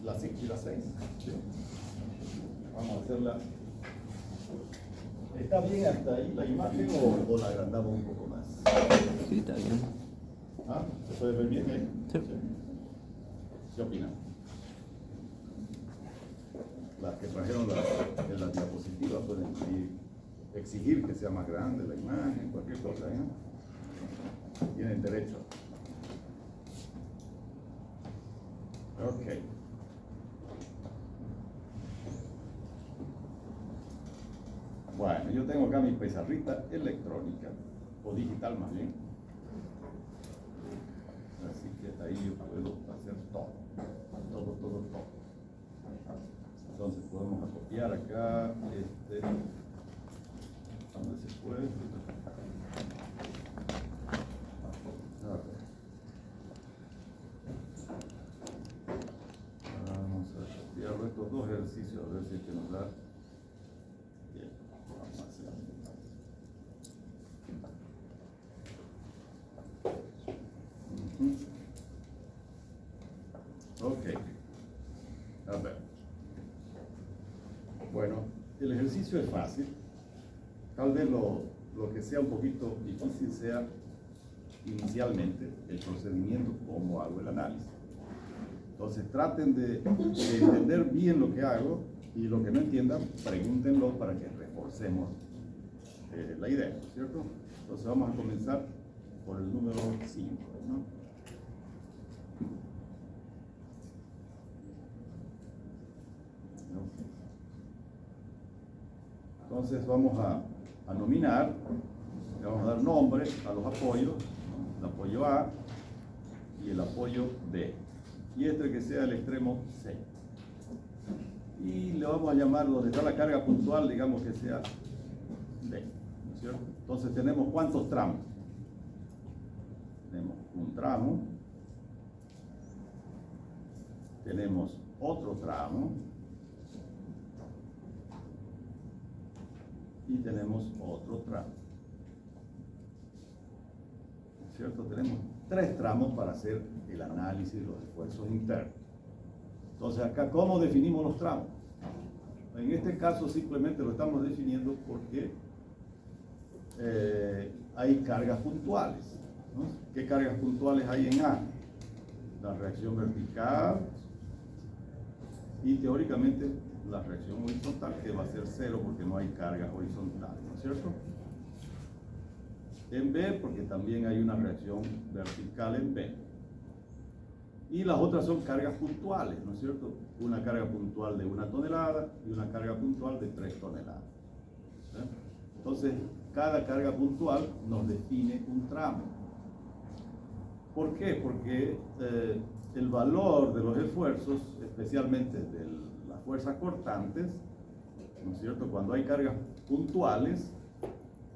la 5 y la 6. ¿Sí? Vamos a hacerla. ¿Está bien hasta ahí la imagen o la agrandamos un poco más? Sí, está bien. ¿Ah? ¿Se puede ver bien ahí? Sí. ¿Qué opinan? Las que trajeron en las diapositivas pueden exigir que sea más grande la imagen, cualquier cosa, ¿eh? Tienen derecho. Ok. Bueno, yo tengo acá mi pizarrita electrónica, o digital más bien. Así que ahí yo puedo hacer todo. Entonces podemos copiar acá, ¿dónde se fue? A ver. Vamos a copiar estos dos ejercicios, a ver si es que nos da. Bien, vamos a hacer así. Ok. A ver. Bueno, el ejercicio es fácil. Tal vez lo que sea un poquito difícil sea inicialmente el procedimiento, cómo hago el análisis. Entonces traten de entender bien lo que hago y lo que no entiendan, pregúntenlo para que reforcemos la idea, ¿cierto? Entonces vamos a comenzar por el número 5, ¿no? Entonces vamos a nominar, le vamos a dar nombre a los apoyos, ¿no? El apoyo A y el apoyo B. Y que sea el extremo C. Y le vamos a llamar, donde está la carga puntual, digamos que sea D, ¿no es cierto? Entonces tenemos ¿cuántos tramos? Tenemos un tramo, tenemos otro tramo, y tenemos otro tramo. ¿Cierto? Tenemos 3 tramos para hacer el análisis de los esfuerzos internos. Entonces acá, ¿cómo definimos los tramos? En este caso simplemente lo estamos definiendo porque hay cargas puntuales, ¿no? ¿Qué cargas puntuales hay en A? La reacción vertical y teóricamente la reacción horizontal, que va a ser 0 porque no hay cargas horizontales, ¿no es cierto? En B, porque también hay una reacción vertical en B. Y las otras son cargas puntuales, ¿no es cierto? Una carga puntual de 1 tonelada y una carga puntual de 3 toneladas. ¿Sí? Entonces, cada carga puntual nos define un tramo. ¿Por qué? Porque el valor de los esfuerzos, especialmente de las fuerzas cortantes, ¿no es cierto? Cuando hay cargas puntuales,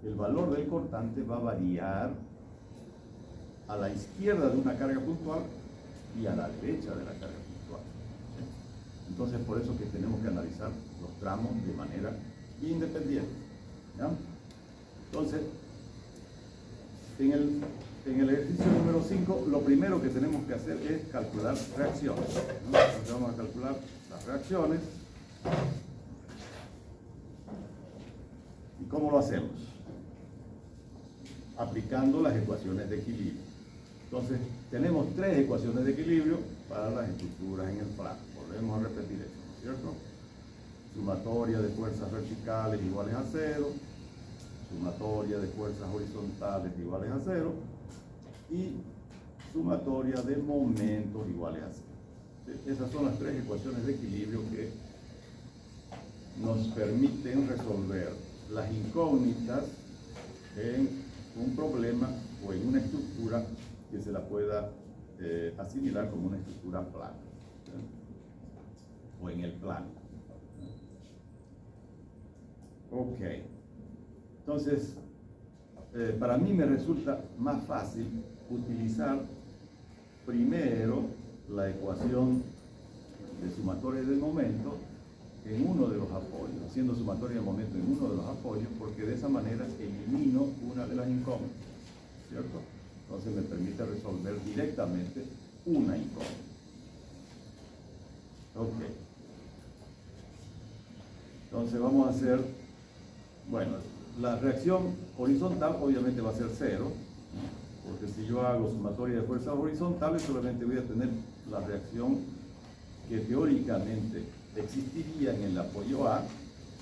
el valor del cortante va a variar a la izquierda de una carga puntual y a la derecha de la carga puntual. ¿Sí? Entonces, por eso que tenemos que analizar los tramos de manera independiente. ¿Ya? Entonces, en el ejercicio número 5, lo primero que tenemos que hacer es calcular reacciones, ¿no? Entonces vamos a calcular las reacciones. ¿Y cómo lo hacemos? Aplicando las ecuaciones de equilibrio. Entonces, tenemos 3 ecuaciones de equilibrio para las estructuras en el plano. Volvemos a repetir esto, ¿no es cierto? Sumatoria de fuerzas verticales iguales a 0, sumatoria de fuerzas horizontales iguales a 0 y sumatoria de momentos iguales a 0. Esas son las 3 ecuaciones de equilibrio que nos permiten resolver las incógnitas en un problema o en una estructura que se la pueda asimilar como una estructura plana, ¿sí? O en el plano. Ok. Entonces, para mí me resulta más fácil utilizar primero la ecuación de sumatoria de momento en uno de los apoyos, haciendo sumatoria de momento en uno de los apoyos, porque de esa manera elimino una de las incógnitas, ¿cierto? Entonces me permite resolver directamente una incógnita. Ok. Entonces vamos a hacer, bueno, la reacción horizontal obviamente va a ser 0, ¿no? Porque si yo hago sumatoria de fuerzas horizontales solamente voy a tener la reacción que teóricamente existiría en el apoyo A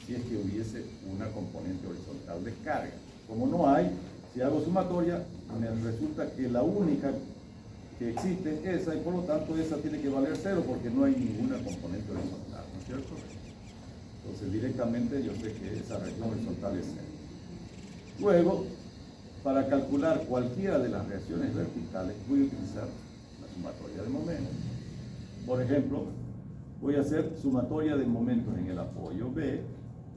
si es que hubiese una componente horizontal de carga. Como no hay, si hago sumatoria, me resulta que la única que existe es esa, y por lo tanto esa tiene que valer 0 porque no hay ninguna componente horizontal, ¿no es cierto? Entonces directamente yo sé que esa reacción horizontal es 0. Luego, para calcular cualquiera de las reacciones verticales, voy a utilizar la sumatoria de momentos. Por ejemplo, voy a hacer sumatoria de momentos en el apoyo B,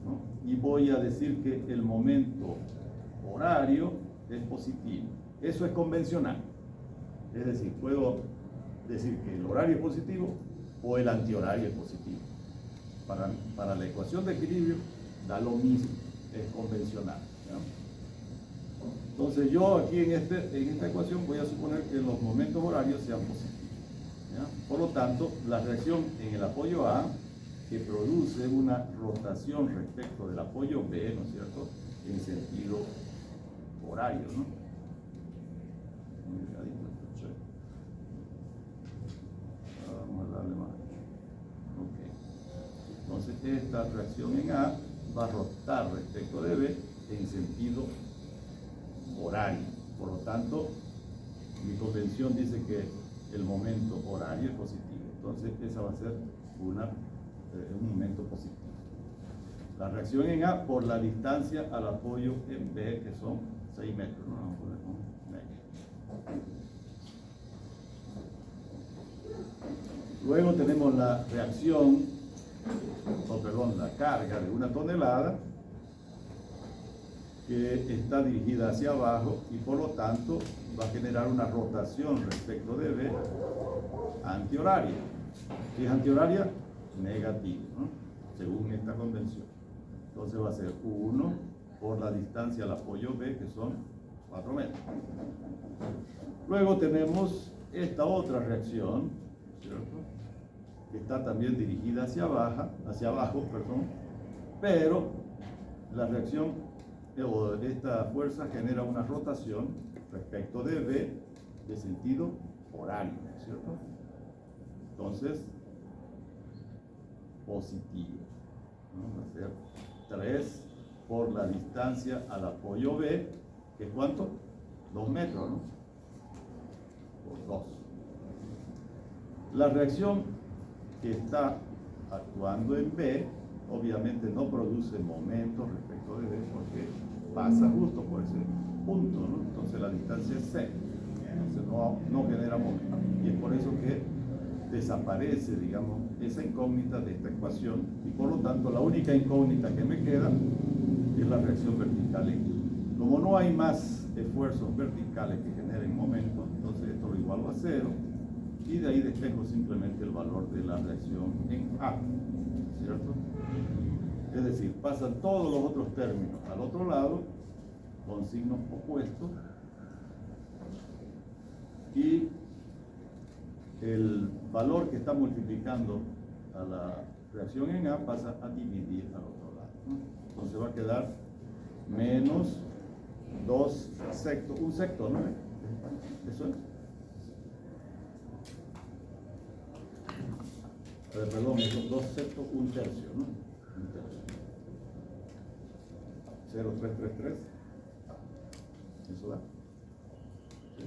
¿no? Y voy a decir que el momento horario es positivo. Eso es convencional. Es decir, puedo decir que el horario es positivo o el antihorario es positivo. Para la ecuación de equilibrio da lo mismo, es convencional, ¿no? Entonces yo aquí en esta ecuación voy a suponer que los momentos horarios sean positivos, ¿ya? Por lo tanto, la reacción en el apoyo A, que produce una rotación respecto del apoyo B, ¿no es cierto?, en sentido horario, ¿no? Vamos a darle más. Ok. Entonces esta reacción en A va a rotar respecto de B en sentido horario. Por lo tanto, mi convención dice que el momento horario es positivo. Entonces esa va a ser un momento positivo. La reacción en A por la distancia al apoyo en B, que son 6 metros, ¿no? Vamos a poner un metro. Luego tenemos la reacción, la carga de 1 tonelada que está dirigida hacia abajo y por lo tanto va a generar una rotación respecto de B antihoraria. Si es antihoraria, negativo, ¿no?, según esta convención. Entonces va a ser 1 por la distancia al apoyo B, que son 4 metros. Luego tenemos esta otra reacción, ¿cierto?, que está también dirigida hacia abajo, pero la reacción o esta fuerza genera una rotación respecto de B de sentido horario, ¿cierto? Entonces, positivo, ¿no? Va a ser 3 por la distancia al apoyo B, que es ¿cuánto? 2 metros, ¿no? Por 2. La reacción que está actuando en B obviamente no produce momentos respecto de B porque pasa justo por ese punto, ¿no? Entonces la distancia es C, entonces no genera momento, y es por eso que desaparece, digamos, esa incógnita de esta ecuación, y por lo tanto la única incógnita que me queda es la reacción vertical en I. Como no hay más esfuerzos verticales que generen momentos, entonces esto lo igualo a 0, y de ahí despejo simplemente el valor de la reacción en A, ¿cierto? Es decir, pasan todos los otros términos al otro lado con signos opuestos y el valor que está multiplicando a la reacción en A pasa a dividir al otro lado, ¿no? Entonces va a quedar menos 2 sextos, un sexto, ¿no? Eso es. Perdón, esos 2 sextos, un tercio, ¿no? Un tercio. 0,333. ¿Eso da? ¿Sí?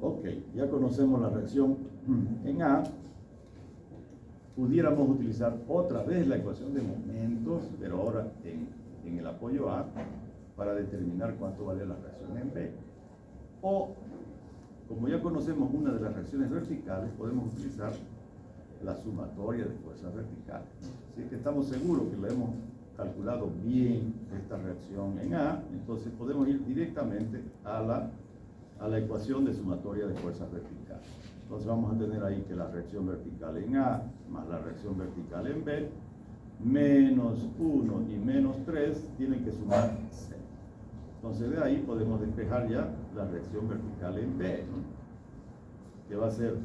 Ok, ya conocemos la reacción en A. Pudiéramos utilizar otra vez la ecuación de momentos, pero ahora en el apoyo A, para determinar cuánto vale la reacción en B. O, como ya conocemos una de las reacciones verticales, podemos utilizar la sumatoria de fuerzas verticales. Así que estamos seguros que la hemos calculado bien esta reacción en A, entonces podemos ir directamente a la ecuación de sumatoria de fuerzas verticales. Entonces vamos a tener ahí que la reacción vertical en A más la reacción vertical en B, menos 1 y menos 3 tienen que sumar 0. Entonces de ahí podemos despejar ya la reacción vertical en B, ¿no?, que va a ser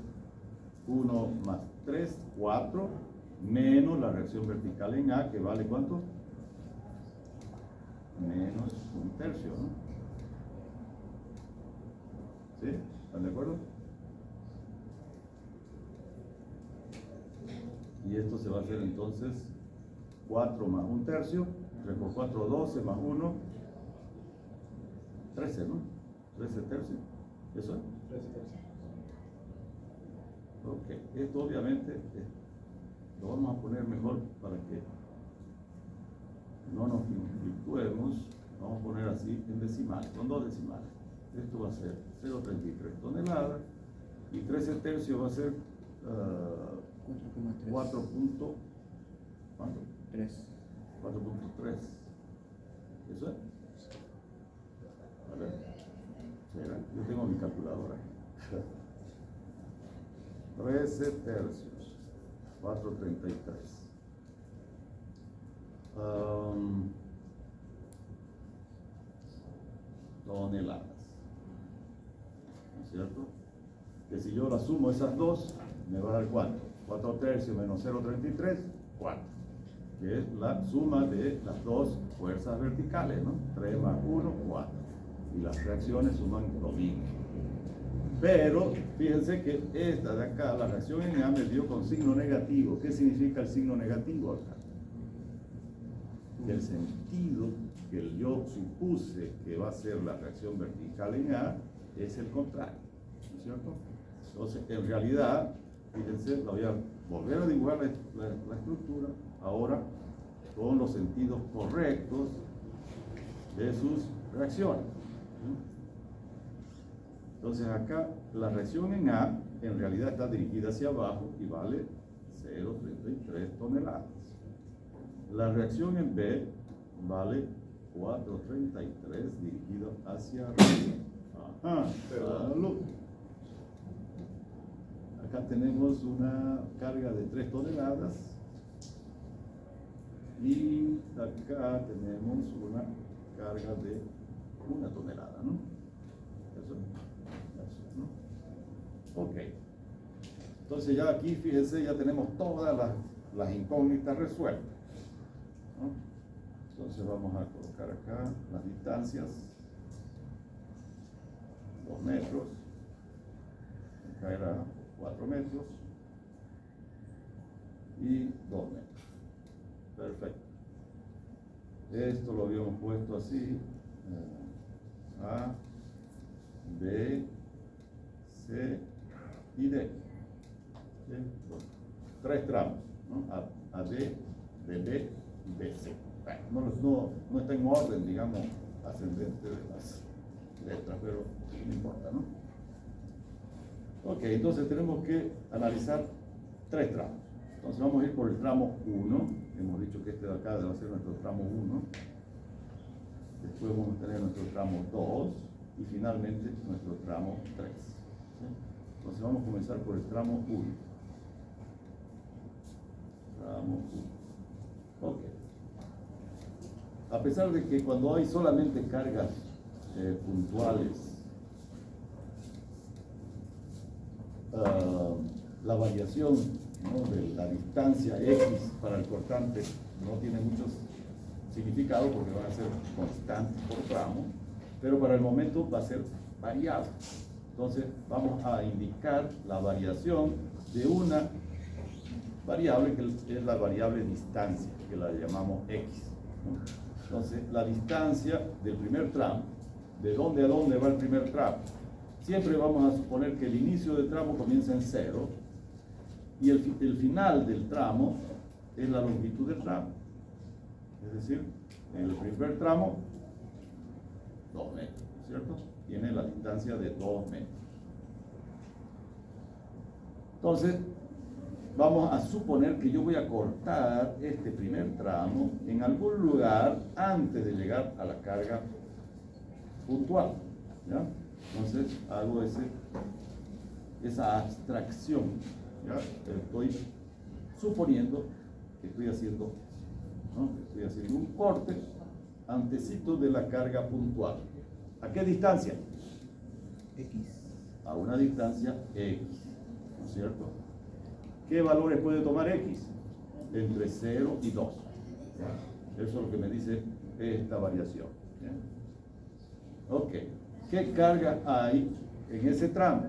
1 más 3, 4, menos la reacción vertical en A, que vale ¿cuánto? Menos 1/3, ¿no? ¿Sí? ¿Están de acuerdo? Y esto se va a hacer entonces 4 más 1/3, 3 por 4, 12 más 1, 13, ¿no? 13 tercios. ¿Eso es? 13 tercios. Ok, esto obviamente lo vamos a poner mejor para que no nos fluctuemos. Vamos a poner así en decimales, con 2 decimales. Esto va a ser 0,33 toneladas y 13 tercios va a ser 4 punto, ¿cuánto? 3. 4.3. ¿Eso es? A ver. Será. Yo tengo mi calculadora. 13 tercios. 4.33. Toneladas. ¿No es cierto? Que si yo la sumo esas dos, me va a dar ¿cuánto? 4 tercios menos 0,33, 4. Que es la suma de las dos fuerzas verticales, ¿no? 3 más 1, 4. Y las reacciones suman lo mismo. Pero fíjense que esta de acá, la reacción en A, me dio con signo negativo. ¿Qué significa el signo negativo acá? Que el sentido que yo supuse que va a ser la reacción vertical en A es el contrario, ¿no es cierto? Entonces, en realidad, fíjense, la voy a volver a dibujar la estructura, ahora con los sentidos correctos de sus reacciones. Entonces acá la reacción en A en realidad está dirigida hacia abajo y vale 0,33 toneladas. La reacción en B vale 4,33 dirigido hacia arriba. Ajá, salud. Acá tenemos una carga de 3 toneladas y acá tenemos una carga de 1 tonelada, ¿no? Eso, ¿no? Ok. Entonces ya aquí, fíjense, ya tenemos todas las incógnitas resueltas, ¿no? Entonces vamos a colocar acá las distancias. 2 metros. Acá era 4 metros. Y 2 metros. Perfecto. Esto lo habíamos puesto así. A, B, C y D. ¿Sí? Bueno, 3 tramos, ¿no? A, D, BB y BC. Bueno, no está en orden, digamos, ascendente de las letras, pero no importa, ¿no? Ok, entonces tenemos que analizar 3 tramos. Entonces vamos a ir por el tramo 1. Hemos dicho que este de acá debe ser nuestro tramo 1. Después vamos a tener nuestro tramo 2 y finalmente nuestro tramo 3. ¿Sí? Entonces vamos a comenzar por el tramo 1. Tramo 1. Ok. A pesar de que cuando hay solamente cargas puntuales, la variación, ¿no?, de la distancia X para el cortante no tiene mucho significado porque van a ser constantes por tramo, pero para el momento va a ser variable. Entonces vamos a indicar la variación de una variable que es la variable distancia, que la llamamos X, ¿no? Entonces la distancia del primer tramo, ¿de dónde a dónde va el primer tramo? Siempre vamos a suponer que el inicio del tramo comienza en 0 y el final del tramo es la longitud del tramo. Es decir, en el primer tramo, 2 metros, ¿cierto? Tiene la distancia de 2 metros. Entonces, vamos a suponer que yo voy a cortar este primer tramo en algún lugar antes de llegar a la carga puntual, ¿ya? Entonces, hago esa abstracción, ¿ya? Estoy suponiendo que estoy haciendo, ¿no?, estoy haciendo un corte antecito de la carga puntual. ¿A qué distancia? X. A una distancia X, ¿no es cierto? ¿Qué valores puede tomar X? Entre 0 y 2. ¿Ya? Eso es lo que me dice esta variación. ¿Ya? Ok. ¿Qué carga hay en ese tramo?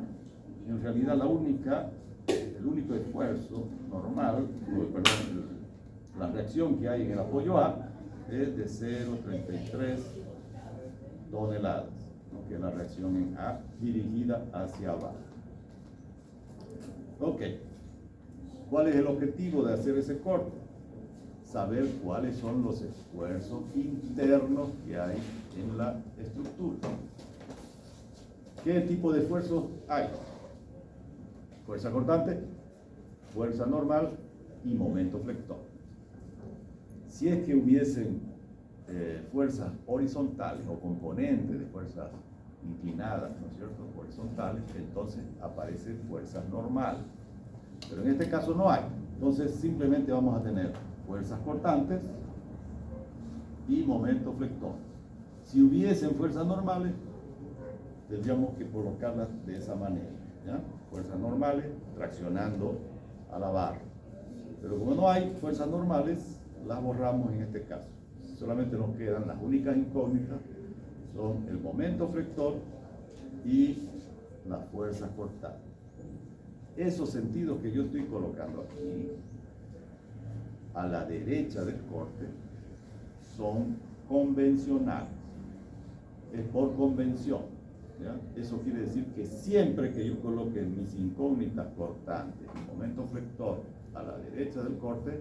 En realidad el único esfuerzo normal, la reacción que hay en el apoyo A es de 0,33 toneladas, ¿no? Que es la reacción en A dirigida hacia abajo. Ok. ¿Cuál es el objetivo de hacer ese corte? Saber cuáles son los esfuerzos internos que hay en la estructura. ¿Qué tipo de esfuerzos hay? Fuerza cortante, fuerza normal y momento flector. Si es que hubiesen fuerzas horizontales o componentes de fuerzas inclinadas, ¿no es cierto?, horizontales, entonces aparecen fuerzas normales. Pero en este caso no hay. Entonces simplemente vamos a tener fuerzas cortantes y momento flector. Si hubiesen fuerzas normales, tendríamos que colocarlas de esa manera, ¿ya? Fuerzas normales traccionando a la barra. Pero como no hay fuerzas normales, las borramos en este caso. Solamente nos quedan las únicas incógnitas, son el momento flector y las fuerzas cortantes. Esos sentidos que yo estoy colocando aquí, a la derecha del corte, son convencionales. Es por convención, ¿ya? Eso quiere decir que siempre que yo coloque mis incógnitas cortantes y momento flector a la derecha del corte,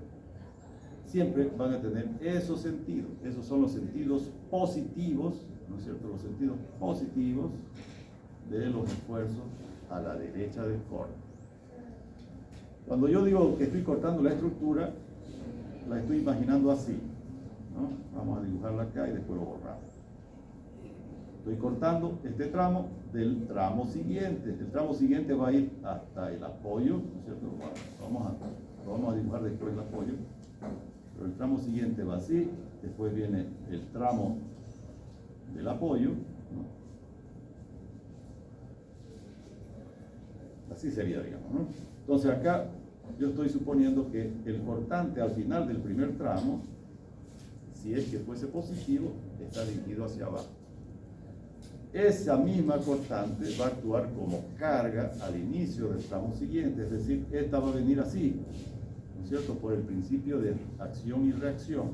siempre van a tener esos sentidos. Esos son los sentidos positivos, ¿no es cierto? Los sentidos positivos de los esfuerzos a la derecha del corte. Cuando yo digo que estoy cortando la estructura, la estoy imaginando así, ¿no? Vamos a dibujarla acá y después lo borramos. Estoy cortando este tramo del tramo siguiente. El tramo siguiente va a ir hasta el apoyo, ¿no es cierto? Vamos a dibujar después el apoyo. Pero el tramo siguiente va así, después viene el tramo del apoyo, ¿no? Así sería, digamos, ¿no? Entonces acá yo estoy suponiendo que el cortante al final del primer tramo, si es que fuese positivo, está dirigido hacia abajo. Esa misma cortante va a actuar como carga al inicio del tramo siguiente, es decir, esta va a venir así, ¿no es cierto?, por el principio de acción y reacción.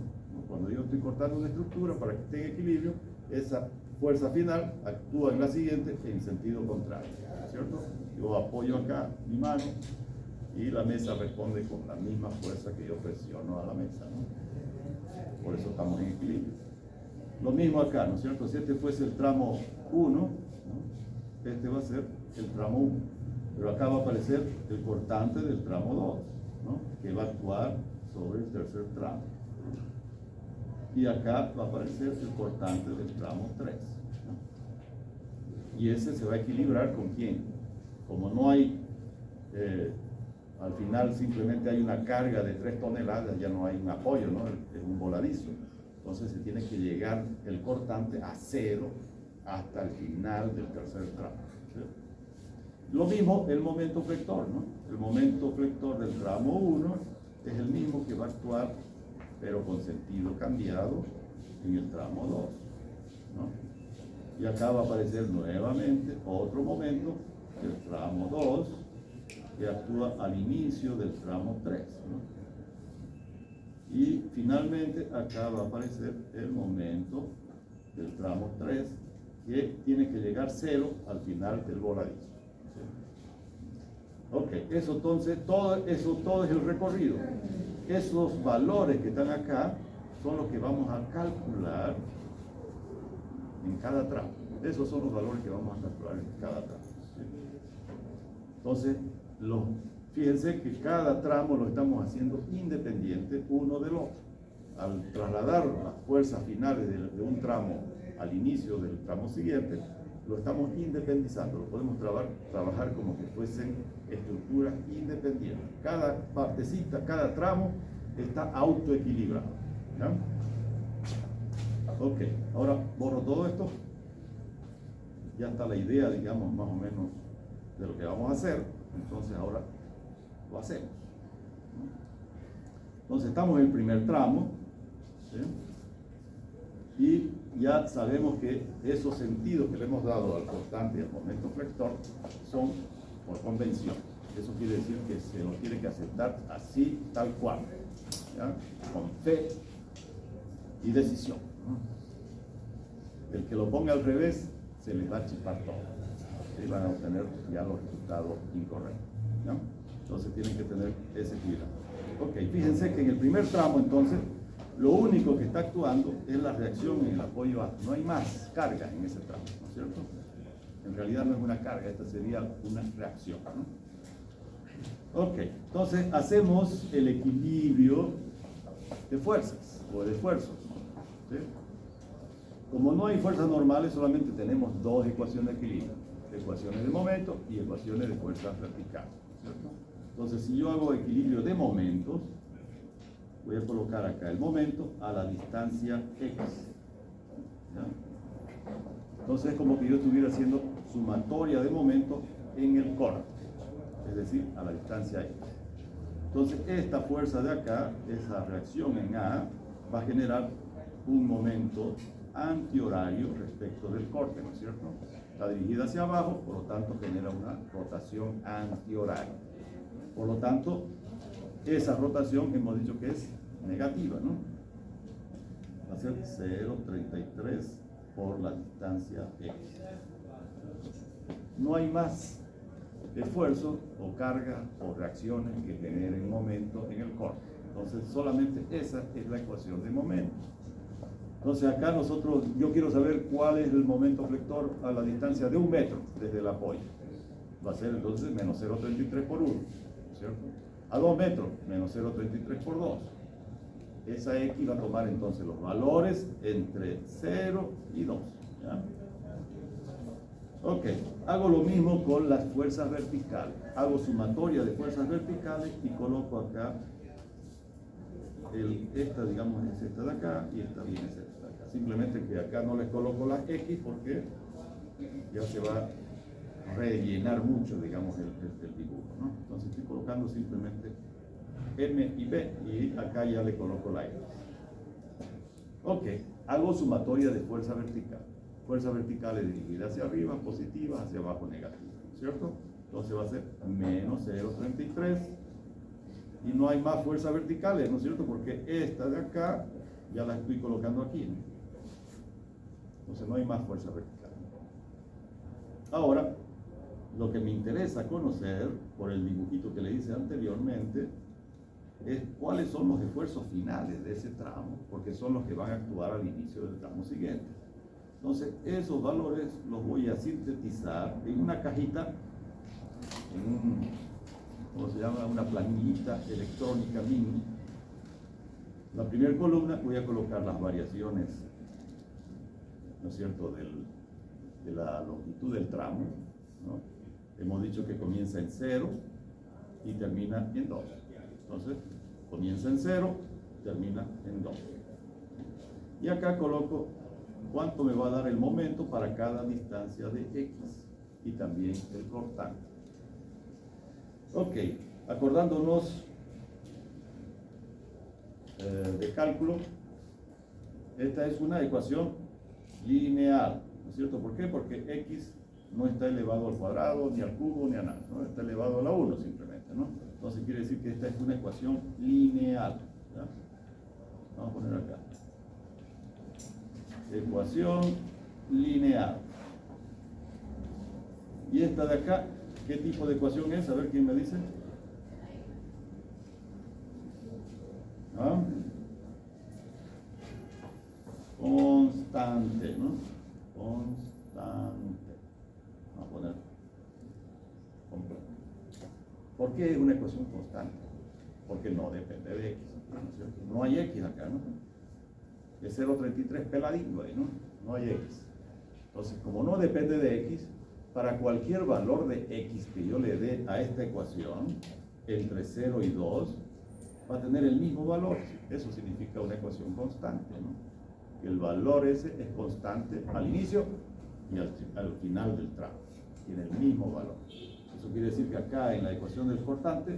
Cuando yo estoy cortando una estructura para que esté en equilibrio, esa fuerza final actúa en la siguiente en sentido contrario, ¿no es cierto? Yo apoyo acá mi mano y la mesa responde con la misma fuerza que yo presiono a la mesa, ¿no? Por eso estamos en equilibrio. Lo mismo acá, ¿no es cierto? Si este fuese el tramo 1, ¿no? Este va a ser el tramo 1. Pero acá va a aparecer el cortante del tramo 2, ¿no? Que va a actuar sobre el tercer tramo. Y acá va a aparecer el cortante del tramo 3, ¿no? Y ese se va a equilibrar ¿con quién? Como no hay, al final simplemente hay una carga de 3 toneladas, ya no hay un apoyo, ¿no? Es un voladizo. Entonces se tiene que llegar el cortante a 0 hasta el final del tercer tramo, ¿sí? Lo mismo el momento flector, ¿no? El momento flector del tramo 1 es el mismo que va a actuar, pero con sentido cambiado, en el tramo 2, ¿no? Y acá va a aparecer nuevamente otro momento, el tramo 2, que actúa al inicio del tramo 3, ¿no? Y finalmente acá va a aparecer el momento del tramo 3, que tiene que llegar 0 al final del voladizo, ¿sí? Ok, eso entonces, todo es el recorrido. Esos valores que están acá son los que vamos a calcular en cada tramo. Esos son los valores que vamos a calcular en cada tramo, ¿sí? Entonces, fíjense que cada tramo lo estamos haciendo independiente uno del otro. Al trasladar las fuerzas finales de un tramo al inicio del tramo siguiente, lo estamos independizando, lo podemos trabajar como que fuesen estructuras independientes. Cada partecita, cada tramo está autoequilibrado, ¿ya? Ok, ahora borro todo esto. Ya está la idea, digamos, más o menos de lo que vamos a hacer. Entonces ahora lo hacemos. Entonces estamos en el primer tramo, ¿sí? Y ya sabemos que esos sentidos que le hemos dado al constante y al momento flector son por convención. Eso quiere decir que se los tiene que aceptar así, tal cual, ¿ya? Con fe y decisión, ¿no? El que lo ponga al revés se les va a chipar todo y van a obtener ya los resultados incorrectos, ¿no? Entonces tienen que tener ese cuidado. Ok, fíjense que en el primer tramo entonces lo único que está actuando es la reacción en el apoyo A. No hay más carga en ese tramo, ¿no es cierto? En realidad no es una carga, esta sería una reacción, ¿no? Ok, entonces hacemos el equilibrio de fuerzas o de esfuerzos, ¿sí? Como no hay fuerzas normales, solamente tenemos dos ecuaciones de equilibrio: ecuaciones de momento y ecuaciones de fuerzas verticales, ¿cierto? Entonces, si yo hago equilibrio de momentos, voy a colocar acá el momento a la distancia x, ¿ya? Entonces es como que yo estuviera haciendo sumatoria de momentos en el corte, es decir, a la distancia x. Entonces esta fuerza de acá, esa reacción en A, va a generar un momento antihorario respecto del corte, ¿no es cierto? Está dirigida hacia abajo, por lo tanto genera una rotación antihoraria. Por lo tanto, esa rotación hemos dicho que es negativa, ¿no? Va a ser 0,33 por la distancia x. No hay más esfuerzo o carga o reacciones que generen momento en el corte. Entonces solamente esa es la ecuación de momento. Entonces acá yo quiero saber cuál es el momento flector a la distancia de 1 metro desde el apoyo. Va a ser entonces menos 0,33 por 1, ¿cierto? A 2 metros, menos 0,33 por 2. Esa X va a tomar entonces los valores entre 0 y 2, ¿ya? Ok, hago lo mismo con las fuerzas verticales. Hago sumatoria de fuerzas verticales y coloco acá, esta digamos es esta de acá y esta viene esta de acá. Simplemente que acá no les coloco la X porque ya se va a rellenar mucho, digamos, el dibujo, ¿no? Entonces estoy colocando simplemente M y B y acá ya le coloco la X. Ok, hago sumatoria de fuerza vertical. Fuerza vertical es dirigida hacia arriba, positiva, hacia abajo, negativa, ¿cierto? Entonces va a ser menos 0,33 y no hay más fuerzas verticales, ¿no es cierto? Porque esta de acá ya la estoy colocando aquí, ¿no? Entonces no hay más fuerza vertical. Ahora, lo que me interesa conocer, por el dibujito que le hice anteriormente, es cuáles son los esfuerzos finales de ese tramo, porque son los que van a actuar al inicio del tramo siguiente. Entonces, esos valores los voy a sintetizar en una cajita, ¿cómo se llama? Una planillita electrónica mini. La primera columna voy a colocar las variaciones, ¿no es cierto?, de la longitud del tramo, ¿no? Hemos dicho que comienza en 0 y termina en 2. Entonces, comienza en 0, termina en 2. Y acá coloco cuánto me va a dar el momento para cada distancia de x y también el cortante. Ok, acordándonos de cálculo, esta es una ecuación lineal, ¿no es cierto? ¿Por qué? Porque x no está elevado al cuadrado, ni al cubo, ni a nada, ¿no? Está elevado a la 1 simplemente, ¿no? Entonces quiere decir que esta es una ecuación lineal, ¿ya? Vamos a poner acá. Ecuación lineal. Y esta de acá, ¿qué tipo de ecuación es? A ver quién me dice. ¿Ah? Constante, ¿no? Constante. Vamos a poner completo. ¿Por qué es una ecuación constante? Porque no depende de x, ¿no es cierto? No hay x acá, ¿no? Es 0,33 peladito ahí, ¿no? No hay x. Entonces, como no depende de x, para cualquier valor de x que yo le dé a esta ecuación, entre 0 y 2, va a tener el mismo valor. Eso significa una ecuación constante, ¿no? Que el valor ese es constante al inicio y al final del tramo. Tiene el mismo valor. Eso quiere decir que acá en la ecuación del cortante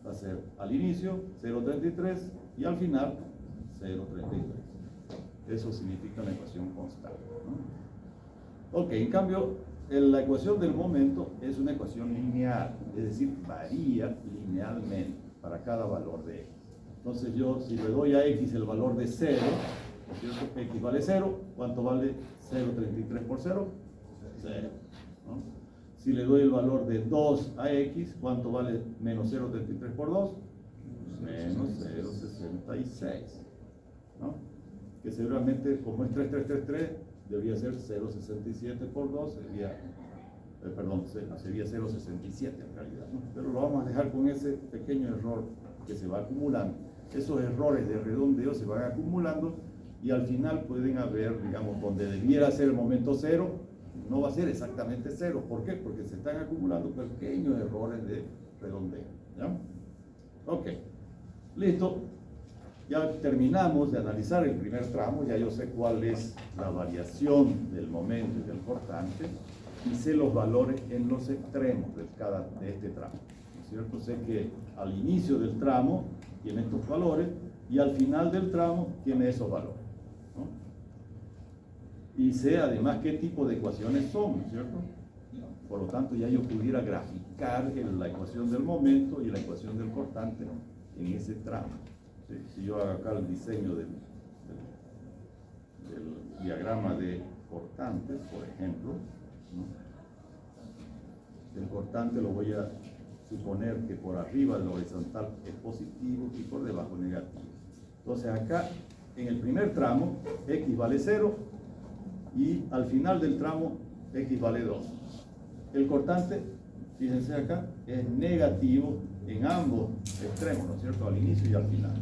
va a ser al inicio 0,33 y al final 0,33. Eso significa la ecuación constante, ¿no? Ok, en cambio, la ecuación del momento es una ecuación lineal, es decir, varía linealmente para cada valor de x. Entonces yo, si le doy a x el valor de 0, ¿no es cierto? X vale 0, ¿cuánto vale 0,33 por 0? 0, ¿no? Si le doy el valor de 2 a x, ¿cuánto vale menos 0,33 por 2? Menos 0,66, ¿no? Que seguramente, como es 3333, debería ser 0,67 por 2, sería 0,67 en realidad, ¿no? Pero lo vamos a dejar con ese pequeño error que se va acumulando. Esos errores de redondeo se van acumulando y al final pueden haber, digamos, donde debiera ser el momento 0, no va a ser exactamente 0. ¿Por qué? Porque se están acumulando pequeños errores de redondeo, ¿ya? Ok, listo. Ya terminamos de analizar el primer tramo, ya yo sé cuál es la variación del momento y del cortante y sé los valores en los extremos de este tramo, ¿no es cierto? Sé que al inicio del tramo tiene estos valores y al final del tramo tiene esos valores, ¿no? Y sé además qué tipo de ecuaciones son, ¿no es cierto? Por lo tanto, ya yo pudiera graficar la ecuación del momento y la ecuación del cortante en ese tramo. ¿Sí? Si yo hago acá el diseño del diagrama de cortantes, por ejemplo, ¿no? El cortante lo voy a suponer que por arriba el horizontal es positivo y por debajo negativo. Entonces acá, en el primer tramo, x vale 0 y al final del tramo, x vale 2. El cortante, fíjense acá, es negativo en ambos extremos, ¿no es cierto? Al inicio y al final.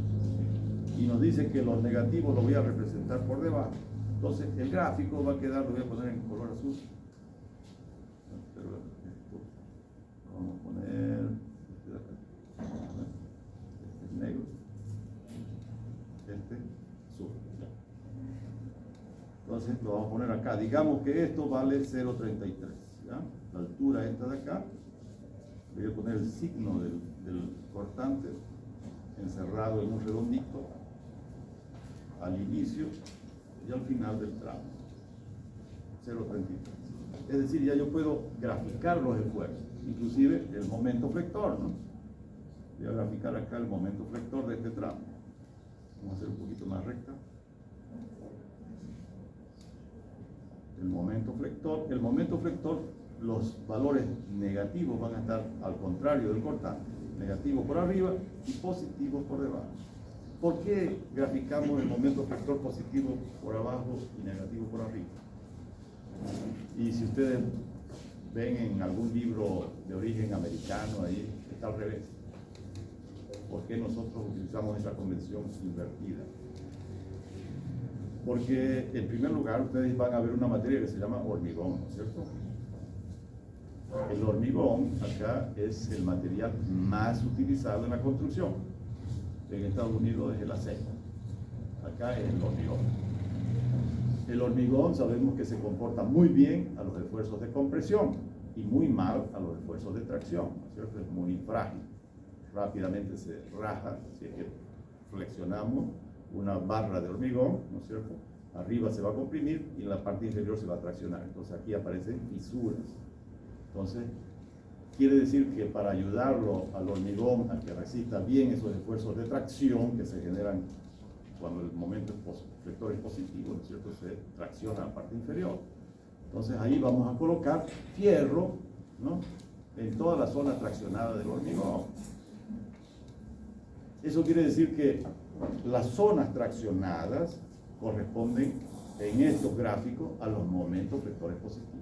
Y nos dice que los negativos los voy a representar por debajo. Entonces el gráfico va a quedar, lo voy a poner en color azul. Pero esto, vamos a poner este de acá. Este es negro. Este azul. Entonces lo vamos a poner acá. Digamos que esto vale 0,33. ¿Ya? La altura esta de acá. Voy a poner el signo del cortante encerrado en un redondito al inicio y al final del tramo, 0,33. Es decir, ya yo puedo graficar los esfuerzos, inclusive el momento flector, ¿no? Voy a graficar acá el momento flector de este tramo. Vamos a hacer un poquito más recta. El momento flector, los valores negativos van a estar al contrario del cortante, negativo por arriba y positivo por debajo. ¿Por qué graficamos el momento flector positivo por abajo y negativo por arriba? Y si ustedes ven en algún libro de origen americano, ahí está al revés. ¿Por qué nosotros utilizamos esa convención invertida? Porque en primer lugar ustedes van a ver una materia que se llama hormigón, ¿no es cierto? El hormigón acá es el material más utilizado en la construcción. En Estados Unidos es el acero. Acá es el hormigón. El hormigón sabemos que se comporta muy bien a los esfuerzos de compresión y muy mal a los esfuerzos de tracción, ¿no es cierto? Es muy frágil. Rápidamente se raja si es que flexionamos una barra de hormigón, ¿no es cierto? Arriba se va a comprimir y en la parte inferior se va a traccionar. Entonces aquí aparecen fisuras. Entonces, quiere decir que para ayudarlo al hormigón a que resista bien esos esfuerzos de tracción que se generan cuando el momento flector es positivo, ¿no es cierto? Se tracciona la parte inferior. Entonces ahí vamos a colocar fierro, ¿no? En toda la zona traccionada del hormigón. Eso quiere decir que las zonas traccionadas corresponden en estos gráficos a los momentos flectores positivos.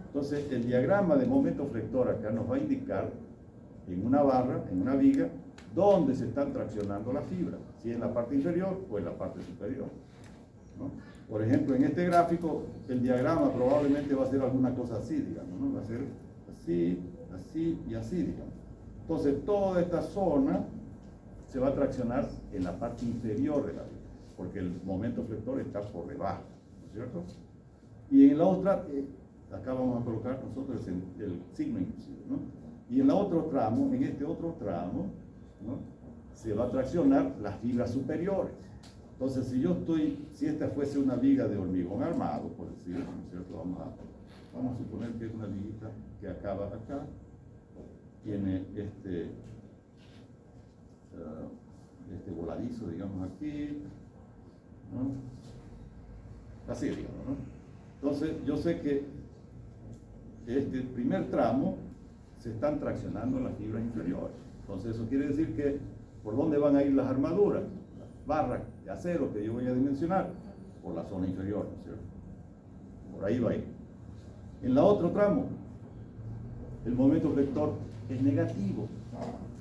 Entonces, el diagrama de momento flector acá nos va a indicar en una barra, en una viga, dónde se están traccionando las fibras, si en la parte inferior o en la parte superior, ¿no? Por ejemplo, en este gráfico, el diagrama probablemente va a ser alguna cosa así, digamos, ¿no? Va a ser así, así y así, digamos. Entonces, toda esta zona se va a traccionar en la parte inferior de la viga, porque el momento flector está por debajo, ¿no es cierto? Y en la otra, acá vamos a colocar nosotros el signo inclusive, ¿no? Y en este otro tramo, ¿no?, se va a traccionar las fibras superiores. Entonces, si esta fuese una viga de hormigón armado, por decirlo, ¿no es cierto? Vamos a suponer que es una viguita que acaba acá, tiene este voladizo, digamos, aquí, ¿no? Así, digamos, ¿no? Entonces, yo sé que este primer tramo se están traccionando las fibras inferiores. Entonces, eso quiere decir que, ¿por dónde van a ir las armaduras? Las barras de acero que yo voy a dimensionar, por la zona inferior, ¿no es cierto? Por ahí va a ir. En la otro tramo, el momento vector es negativo.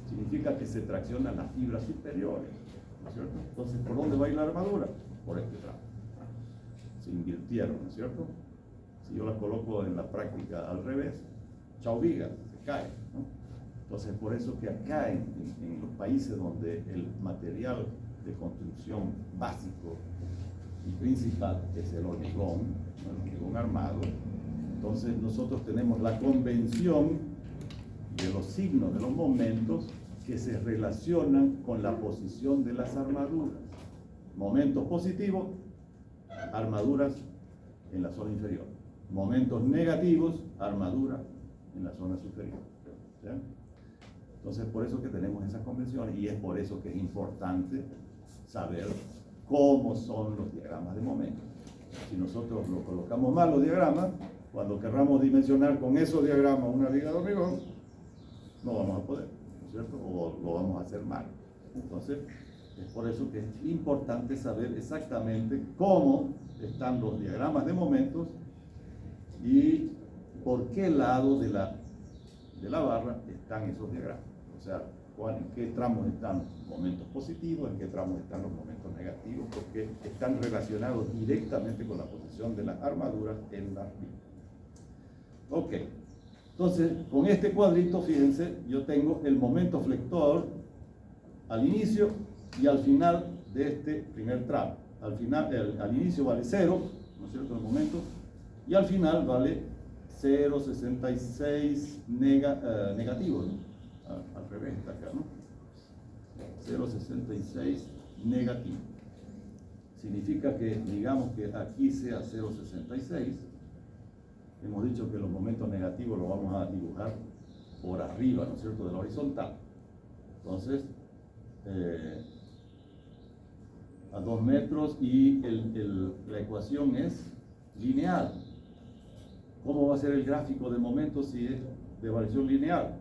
Significa que se traccionan las fibras superiores, ¿no es cierto? Entonces, ¿por dónde va a ir la armadura? Por este tramo. Se invirtieron, ¿no es cierto? Si yo las coloco en la práctica al revés, chau viga, se cae, ¿no? Entonces, por eso que acá en los países donde el material de construcción básico y principal es el hormigón armado, entonces nosotros tenemos la convención de los signos de los momentos que se relacionan con la posición de las armaduras. Momentos positivos, armaduras en la zona inferior. Momentos negativos, armadura en la zona superior. ¿Sí? Entonces, por eso que tenemos esas convenciones, y es por eso que es importante saber cómo son los diagramas de momento. Si nosotros lo colocamos mal los diagramas, cuando querramos dimensionar con esos diagramas una viga de hormigón, no vamos a poder, ¿no es cierto? O lo vamos a hacer mal. Entonces, es por eso que es importante saber exactamente cómo están los diagramas de momentos y por qué lado de la barra están esos diagramas. O sea, en qué tramos están momentos positivos, en qué tramos están los momentos negativos, porque están relacionados directamente con la posición de las armaduras en la viga. Ok, entonces con este cuadrito, fíjense, yo tengo el momento flector al inicio y al final de este primer tramo. Al inicio vale 0, ¿no es cierto?, el momento, y al final vale 0,66 negativo, ¿no? Al revés está acá, ¿no? 0,66 negativo. Significa que, digamos que aquí sea 0,66. Hemos dicho que los momentos negativos los vamos a dibujar por arriba, ¿no es cierto?, de la horizontal. Entonces, a 2 metros, y la ecuación es lineal. ¿Cómo va a ser el gráfico de momentos si es de variación lineal?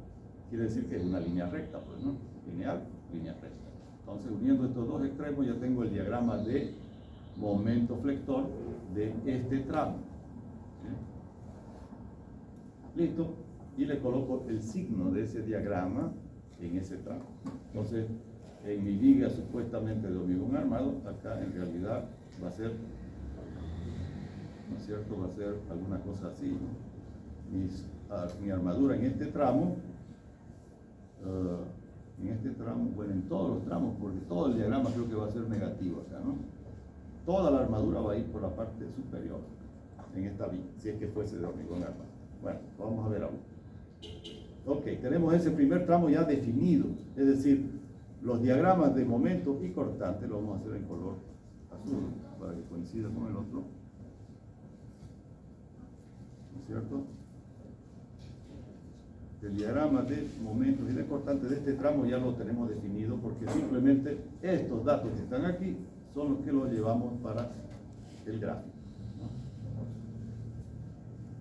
Quiere decir que es una línea recta, pues, ¿no? Lineal, línea recta. Entonces, uniendo estos dos extremos, ya tengo el diagrama de momento flector de este tramo. ¿Sí? Listo. Y le coloco el signo de ese diagrama en ese tramo. Entonces, en mi viga supuestamente de hormigón armado, acá en realidad va a ser, ¿no es cierto?, va a ser alguna cosa así, ¿no? Mi armadura en este tramo, bueno, en todos los tramos, porque todo el diagrama creo que va a ser negativo acá, ¿no? Toda la armadura va a ir por la parte superior en esta viga, si es que fuese de hormigón armado. Bueno, vamos a ver ahora. Ok, tenemos ese primer tramo ya definido, es decir, los diagramas de momento y cortante lo vamos a hacer en color azul para que coincida con el otro, ¿no es cierto? El diagrama de momentos y de cortante de este tramo ya lo tenemos definido, porque simplemente estos datos que están aquí son los que los llevamos para el gráfico, ¿no?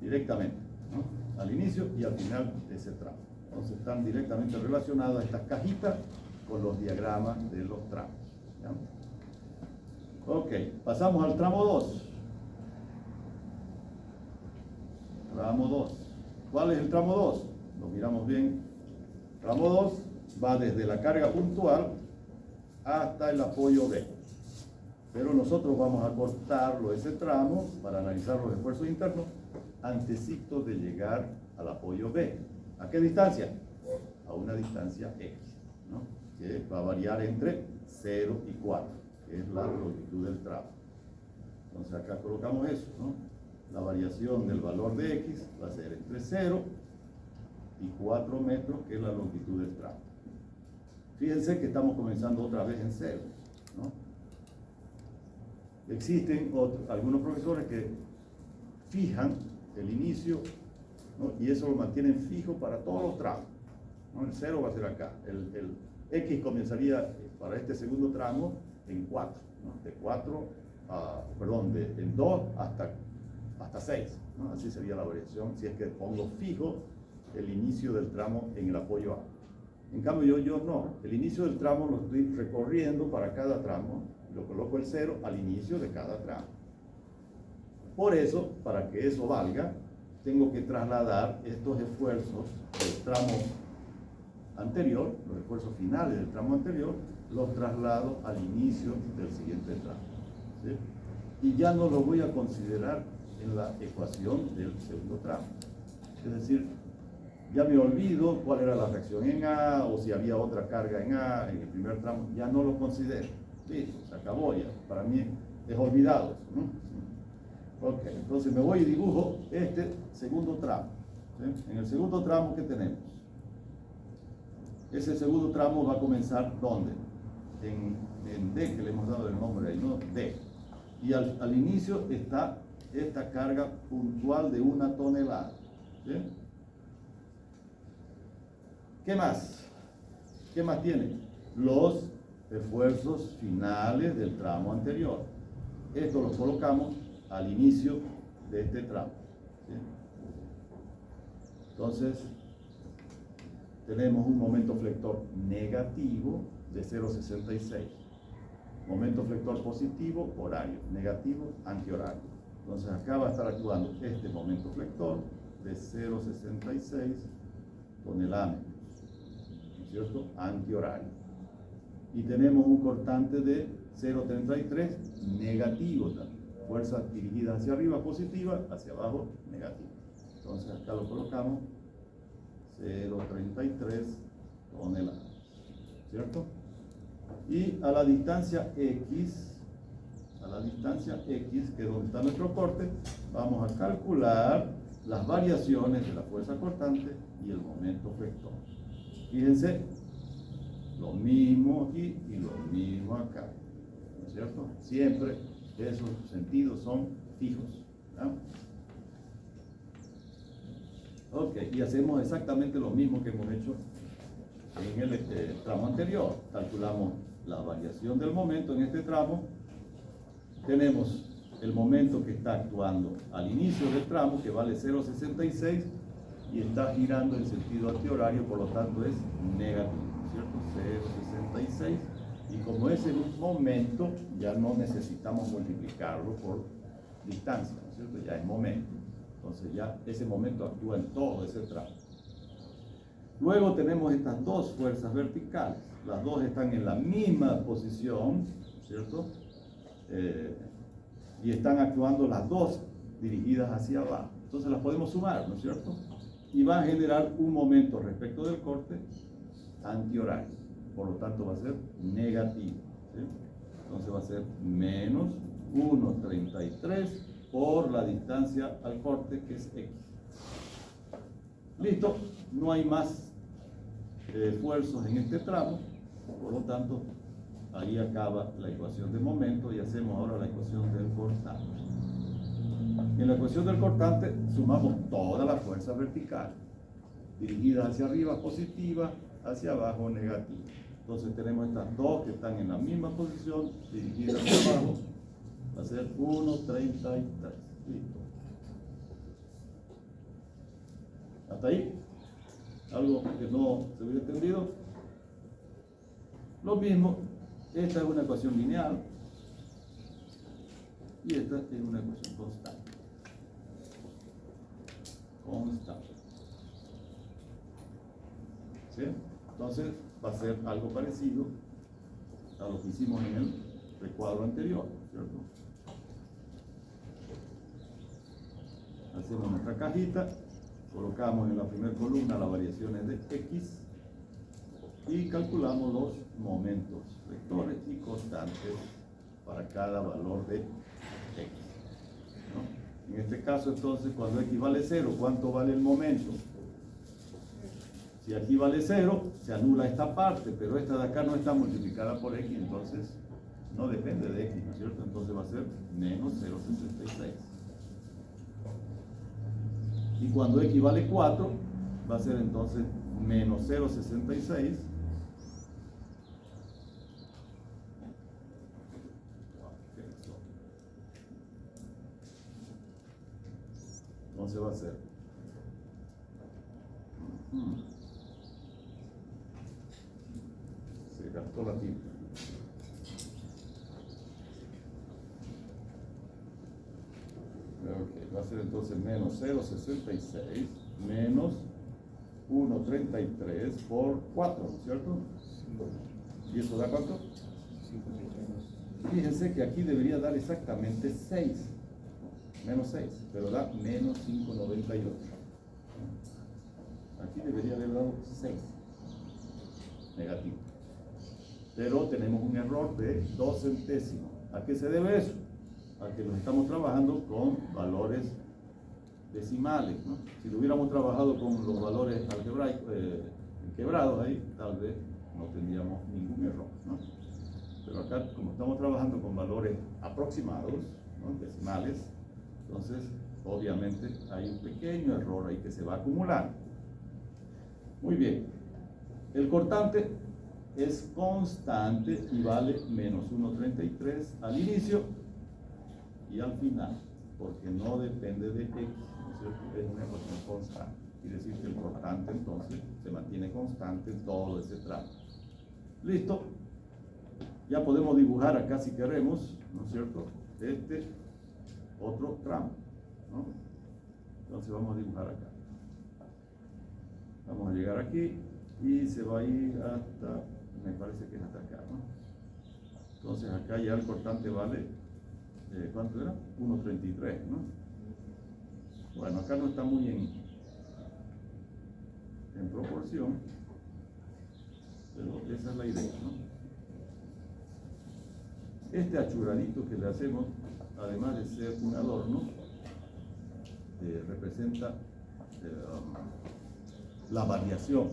Directamente, ¿no?, al inicio y al final de ese tramo. Entonces están directamente relacionadas estas cajitas con los diagramas de los tramos, ¿ya? Ok, pasamos al tramo 2. Tramo 2. ¿Cuál es el tramo 2? Lo miramos bien. Tramo 2 va desde la carga puntual hasta el apoyo B. Pero nosotros vamos a cortarlo ese tramo para analizar los esfuerzos internos antesito de llegar al apoyo B. ¿A qué distancia? A una distancia X, ¿no?, que va a variar entre 0 y 4, que es la longitud del tramo. Entonces acá colocamos eso, ¿no? La variación del valor de X va a ser entre 0 4 metros, que es la longitud del tramo. Fíjense que estamos comenzando otra vez en cero, ¿no? Existen algunos profesores que fijan el inicio, ¿no? Y eso lo mantienen fijo para todos los tramos, ¿no? El cero va a ser acá. El X comenzaría para este segundo tramo en 4, ¿no? De 4 en 2 hasta 6, ¿no? Así sería la variación si es que pongo fijo el inicio del tramo en el apoyo A. En cambio yo no, el inicio del tramo lo estoy recorriendo para cada tramo, lo coloco el 0 al inicio de cada tramo. Por eso, para que eso valga, tengo que trasladar estos esfuerzos del tramo anterior, los esfuerzos finales del tramo anterior, los traslado al inicio del siguiente tramo, ¿sí? Y ya no lo voy a considerar en la ecuación del segundo tramo. Es decir, ya me olvido cuál era la reacción en A, o si había otra carga en A, en el primer tramo, ya no lo considero. Listo, se acabó ya. Para mí es olvidado eso, ¿no? Ok, entonces me voy y dibujo este segundo tramo, ¿sí? En el segundo tramo, ¿qué tenemos? Ese segundo tramo va a comenzar, ¿dónde? En D, que le hemos dado el nombre ahí, ¿no? D. Y al inicio está esta carga puntual de 1 tonelada, ¿sí? ¿Qué más? ¿Qué más tiene? Los esfuerzos finales del tramo anterior. Esto lo colocamos al inicio de este tramo, ¿sí? Entonces, tenemos un momento flector negativo de 0,66. Momento flector positivo, horario. Negativo, antihorario. Entonces, acá va a estar actuando este momento flector de 0,66 toneladas, ¿no es cierto? Antihorario. Y tenemos un cortante de 0,33 negativo también. Fuerza dirigida hacia arriba positiva, hacia abajo negativa. Entonces acá lo colocamos 0,33 toneladas, ¿cierto? Y a la distancia X, que es donde está nuestro corte, vamos a calcular las variaciones de la fuerza cortante y el momento flector. Fíjense, lo mismo aquí y lo mismo acá, ¿no es cierto? Siempre esos sentidos son fijos, ¿no? Ok, y hacemos exactamente lo mismo que hemos hecho en el tramo anterior. Calculamos la variación del momento en este tramo. Tenemos el momento que está actuando al inicio del tramo, que vale 0,66 y está girando en sentido antihorario, por lo tanto es negativo, ¿cierto? 0,66, y como es en un momento, ya no necesitamos multiplicarlo por distancia, ¿no es cierto? Ya es momento. Entonces ya ese momento actúa en todo ese tramo. Luego tenemos estas dos fuerzas verticales. Las dos están en la misma posición, ¿cierto? Y están actuando las dos dirigidas hacia abajo. Entonces las podemos sumar, ¿no es cierto? Y va a generar un momento respecto del corte antihorario. Por lo tanto va a ser negativo, ¿sí? Entonces va a ser menos 1,33 por la distancia al corte, que es X. Listo, no hay más esfuerzos en este tramo, por lo tanto ahí acaba la ecuación de momento y hacemos ahora la ecuación del cortante. En la ecuación del cortante sumamos todas las fuerzas verticales, dirigidas hacia arriba positiva, hacia abajo negativa. Entonces tenemos estas dos que están en la misma posición, dirigidas hacia abajo, va a ser 1,33. Listo. ¿Hasta ahí? ¿Algo que no se hubiera entendido? Lo mismo, esta es una ecuación lineal y esta es una ecuación constante. ¿Sí? Entonces va a ser algo parecido a lo que hicimos en el recuadro anterior, ¿cierto? Hacemos nuestra cajita, colocamos en la primera columna las variaciones de X y calculamos los momentos vectores y constantes para cada valor de X, ¿no? En este caso, entonces, cuando X vale 0, ¿cuánto vale el momento? Si aquí vale 0, se anula esta parte, pero esta de acá no está multiplicada por x, entonces no depende de x, ¿no es cierto? Entonces va a ser menos 0,66. Y cuando x vale 4, va a ser entonces menos 0,66. Entonces va a ser se gastó la tinta. Okay, va a ser entonces menos 0,66 menos 1,33 por 4, ¿no es cierto? ¿Y eso da cuánto? 5,32. Fíjense que aquí debería dar exactamente 6, menos 6, pero da menos 5,98. Aquí debería haber dado 6, negativo. Pero tenemos un error de 2 centésimos. ¿A qué se debe eso? A que nos estamos trabajando con valores decimales, ¿no? Si lo hubiéramos trabajado con los valores algebraicos, quebrados ahí, tal vez no tendríamos ningún error, ¿no? Pero acá, como estamos trabajando con valores aproximados, ¿no? Decimales, entonces obviamente hay un pequeño error ahí que se va a acumular. Muy bien, el cortante es constante y vale menos 1,33 al inicio y al final, porque no depende de x, ¿no es cierto? Es una ecuación constante. Quiere decir que el cortante entonces se mantiene constante en todo ese tramo. ¿Listo? Ya podemos dibujar acá si queremos, ¿no es cierto? Este otro tramo, ¿no? Entonces vamos a dibujar acá. Vamos a llegar aquí y se va a ir hasta, me parece que es hasta acá, ¿no? Entonces acá ya el cortante vale, ¿cuánto era? 1,33, ¿no? Bueno, acá no está muy en proporción, pero esa es la idea, ¿no? Este achuradito que le hacemos, además de ser un adorno, representa la variación,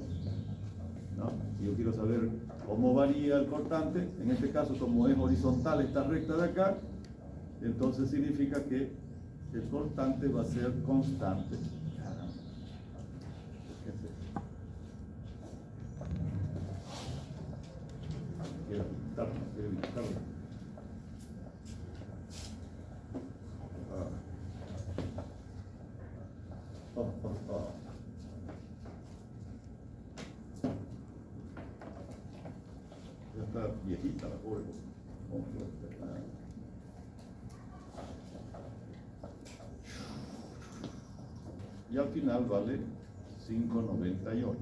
¿no? Si yo quiero saber cómo varía el cortante, en este caso como es horizontal esta recta de acá, entonces significa que el cortante va a ser constante. ¿Qué es esto? Quiero quitarlo. Ya está viejita la pobre. Y al final vale 5,98.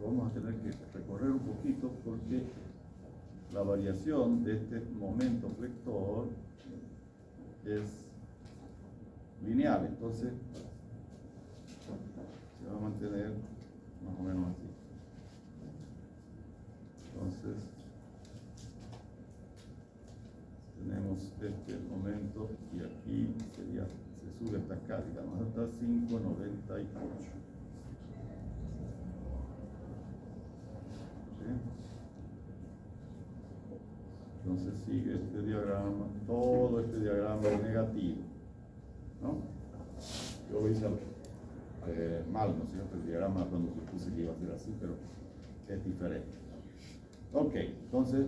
Vamos a tener que recorrer un poquito porque la variación de este momento flector es lineal, entonces se va a mantener más o menos así. Entonces tenemos este momento y aquí sería, se sube hasta acá, digamos, hasta 5,98. ¿Sí? Entonces sigue este diagrama, todo este diagrama es negativo, ¿no? Yo lo hice mal, ¿no es cierto? El diagrama cuando supuse que iba a ser así, pero es diferente. Ok, entonces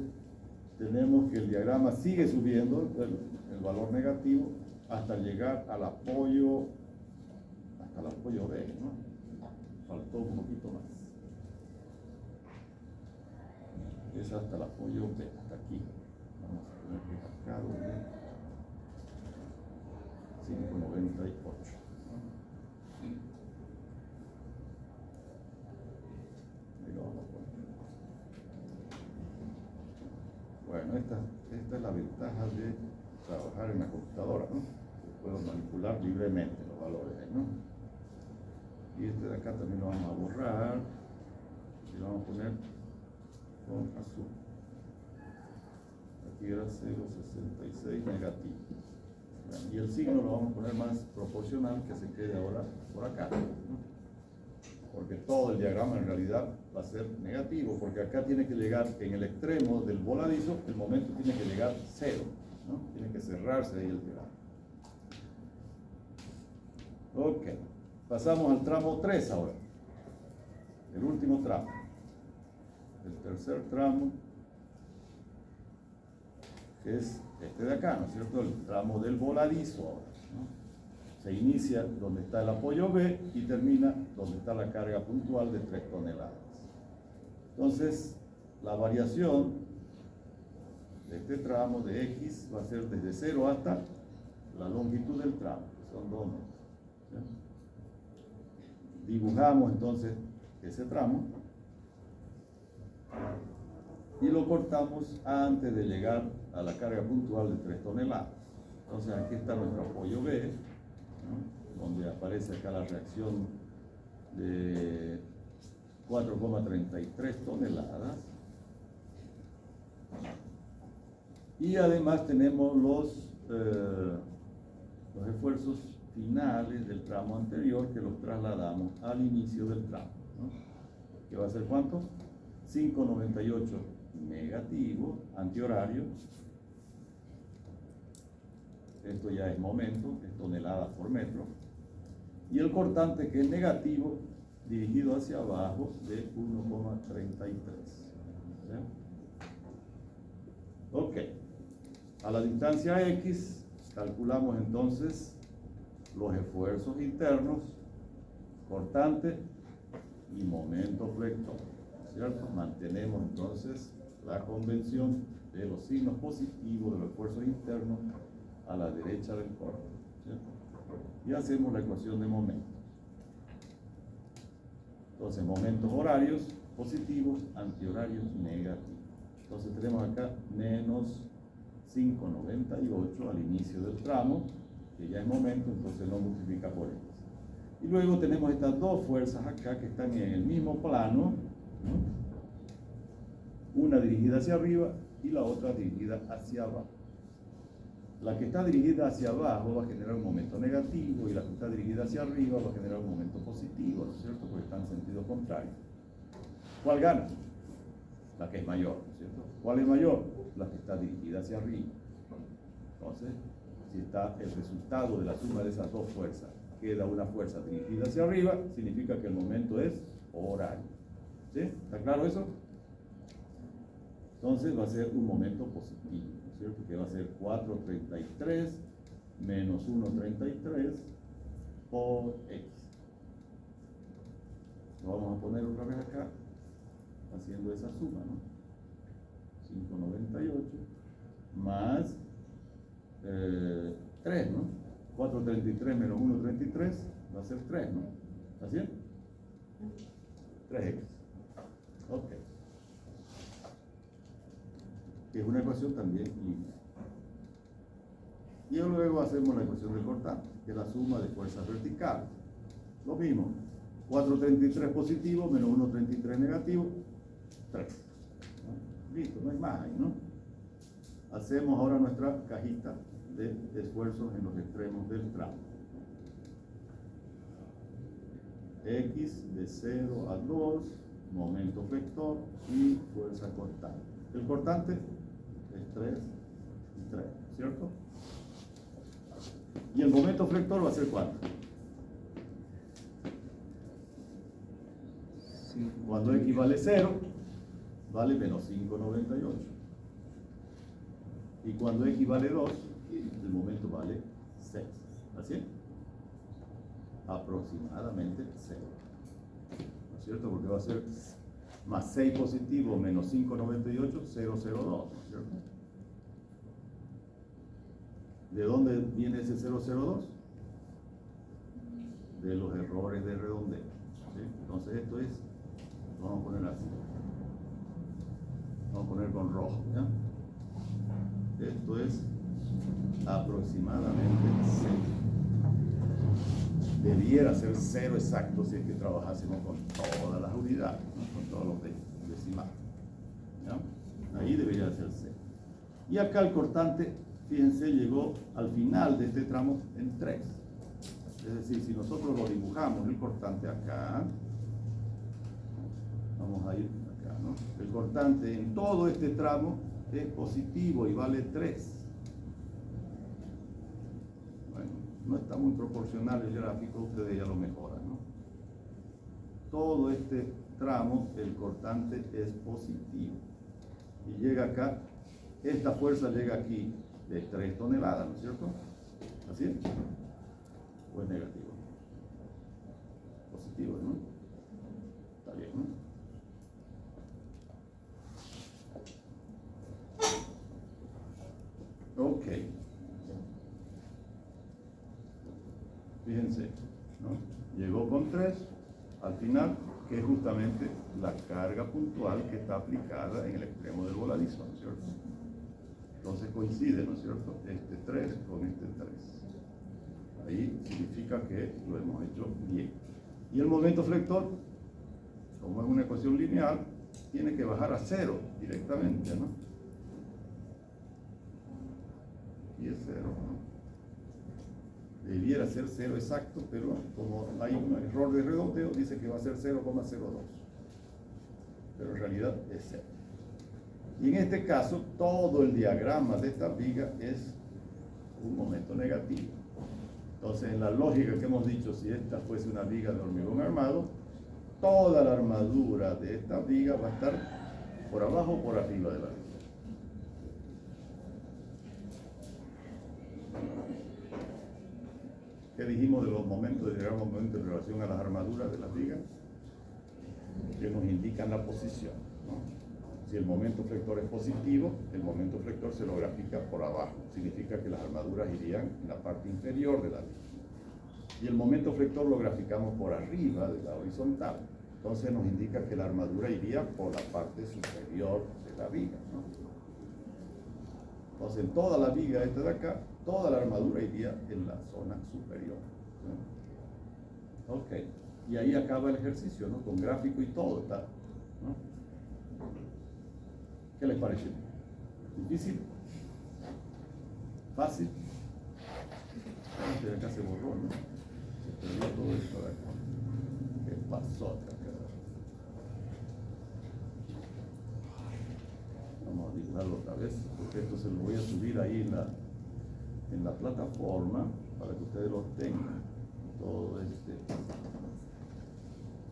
tenemos que el diagrama sigue subiendo el valor negativo hasta llegar al apoyo, hasta el apoyo B, ¿no? Faltó un poquito más. Es hasta el apoyo B, hasta aquí. Vamos a poner que acá donde 5,98. Ahí lo vamos a poner. Bueno, esta es la ventaja de trabajar en la computadora, ¿no? Puedo manipular libremente los valores, ¿no? Y este de acá también lo vamos a borrar y lo vamos a poner con azul. Aquí era 0,66 negativo. Bueno, y el signo lo vamos a poner más proporcional, que se quede ahora por acá, ¿no? porque todo el diagrama en realidad va a ser negativo, porque acá tiene que llegar en el extremo del voladizo, el momento tiene que llegar 0, ¿no? Tiene que cerrarse ahí el diagrama. Ok, pasamos al tramo 3 ahora, el último tramo, el tercer tramo, que es este de acá, ¿no es cierto? El tramo del voladizo ahora, ¿no? Se inicia donde está el apoyo B y termina donde está la carga puntual de 3 toneladas. Entonces, la variación de este tramo de X va a ser desde 0 hasta la longitud del tramo, que son 2 metros. ¿Sí? Dibujamos entonces ese tramo y lo cortamos antes de llegar a la carga puntual de 3 toneladas. Entonces, aquí está nuestro apoyo B, ¿no? Donde aparece acá la reacción de 4,33 toneladas. Y además tenemos los esfuerzos finales del tramo anterior que los trasladamos al inicio del tramo, ¿no? ¿Que va a ser cuánto? 5,98 negativo, antihorario. Esto ya es momento, es toneladas por metro. Y el cortante, que es negativo, dirigido hacia abajo, de 1,33. ¿Sí? Ok. A la distancia X, calculamos entonces los esfuerzos internos, cortante y momento flector. ¿Cierto? Mantenemos entonces la convención de los signos positivos de los esfuerzos internos a la derecha del corte, ¿cierto? Y hacemos la ecuación de momentos. Entonces, momentos horarios positivos, antihorarios negativos. Entonces tenemos acá menos 5,98 al inicio del tramo, que ya es momento, entonces no multiplica por X. Y luego tenemos estas dos fuerzas acá que están en el mismo plano, ¿no? Una dirigida hacia arriba y la otra dirigida hacia abajo. La que está dirigida hacia abajo va a generar un momento negativo y la que está dirigida hacia arriba va a generar un momento positivo, ¿no es cierto? Porque están en sentido contrario. ¿Cuál gana? La que es mayor, ¿no es cierto? ¿Cuál es mayor? La que está dirigida hacia arriba. Entonces, si está el resultado de la suma de esas dos fuerzas, queda una fuerza dirigida hacia arriba, significa que el momento es horario. ¿Sí? ¿Está claro eso? Entonces va a ser un momento positivo, ¿no es cierto? Que va a ser 4,33 menos 1,33 por X. Lo vamos a poner otra vez acá, haciendo esa suma, ¿no? 5,98 más 3, ¿no? 4,33 menos 1,33 va a ser 3, ¿no? ¿Está bien? 3X. Ok. Que es una ecuación también lineal. Y luego hacemos la ecuación del cortante, que es la suma de fuerzas verticales. Lo mismo, 4,33 positivo menos 1,33 negativo, 3. ¿No? Listo, no hay más ahí, ¿no? Hacemos ahora nuestra cajita de esfuerzos en los extremos del tramo. X de 0 a 2, momento vector y fuerza cortante. El cortante es 3 y 3, ¿cierto? Y el momento flector va a ser ¿cuánto? Sí. Cuando X vale 0, vale menos 5,98. Y cuando X vale 2, el momento vale 6. ¿Así es? Aproximadamente 0. ¿No es cierto? Porque va a ser más 6 positivo menos 5,98, 0,02, ¿no es cierto? ¿De dónde viene ese 0,02? De los errores de redondeo, ¿sí? Entonces esto es, vamos a poner así, vamos a poner con rojo, ¿ya? Esto es aproximadamente 0. Debiera ser 0 exacto si es que trabajásemos con todas las unidades, ¿no? Con todos los decimales, ¿ya? Ahí debería ser 0. Y acá el cortante, fíjense, llegó al final de este tramo en 3. Es decir, si nosotros lo dibujamos el cortante acá, Vamos a ir acá, ¿no? El cortante en todo este tramo es positivo y vale 3. Bueno, no está muy proporcional el gráfico, ustedes ya lo mejoran, ¿no? Todo este tramo, el cortante es positivo. Y llega acá, esta fuerza llega aquí de 3 toneladas, ¿no es cierto? ¿Así es? ¿O es negativo? Positivo, ¿no? Está bien, ¿no? Ok. Fíjense, ¿no? Llegó con 3 al final, que es justamente la carga puntual que está aplicada en el extremo del voladizo, ¿no es cierto? Entonces coincide, ¿no es cierto? Este 3 con este 3. Ahí significa que lo hemos hecho bien. Y el momento flector, como es una ecuación lineal, tiene que bajar a 0 directamente, ¿no? Y es 0, ¿no? Debiera ser 0 exacto, pero como hay un error de redondeo, dice que va a ser 0,02. Pero en realidad es 0. Y en este caso, todo el diagrama de esta viga es un momento negativo. Entonces, en la lógica que hemos dicho, si esta fuese una viga de hormigón armado, toda la armadura de esta viga va a estar por abajo o por arriba de la viga. ¿Qué dijimos de los momentos de diagrama de momento en relación a las armaduras de las vigas? Que nos indican la posición, ¿no? Si el momento flector es positivo, el momento flector se lo grafica por abajo. Significa que las armaduras irían en la parte inferior de la viga. Y el momento flector lo graficamos por arriba de la horizontal. Entonces nos indica que la armadura iría por la parte superior de la viga, ¿no? Entonces en toda la viga esta de acá, toda la armadura iría en la zona superior, ¿no? Ok, y ahí acaba el ejercicio, ¿no? Con gráfico y todo, ¿está? ¿No? ¿Qué les parece? ¿Difícil? ¿Fácil? Acá se borró, ¿no? Se perdió todo esto de acá. ¿Qué pasó acá? Vamos a dibujarlo otra vez, porque esto se lo voy a subir ahí en la plataforma para que ustedes lo tengan. Todo este.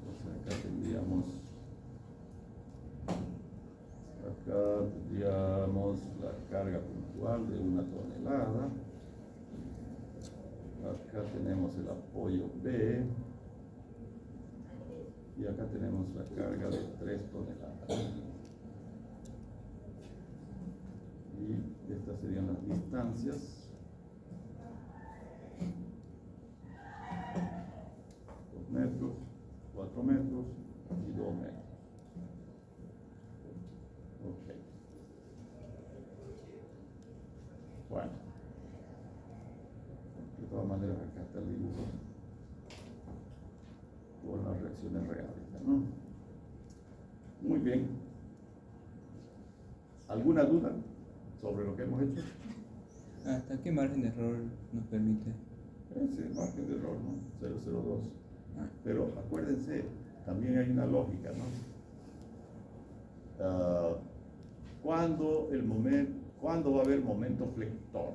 Entonces acá tendríamos la carga puntual de 1 tonelada. Acá tenemos el apoyo B. Y acá tenemos la carga de 3 toneladas. Y estas serían las distancias. 2 metros, 4 metros y 2 metros. Ok. Bueno. De todas maneras, acá está el dibujo con las reacciones reales, ¿no? Muy bien. ¿Alguna duda sobre lo que hemos hecho? ¿Hasta qué margen de error nos permite? Ese margen de error, ¿no? 0,02. Pero acuérdense, también hay una lógica, ¿no? ¿Cuándo va a haber momento flector?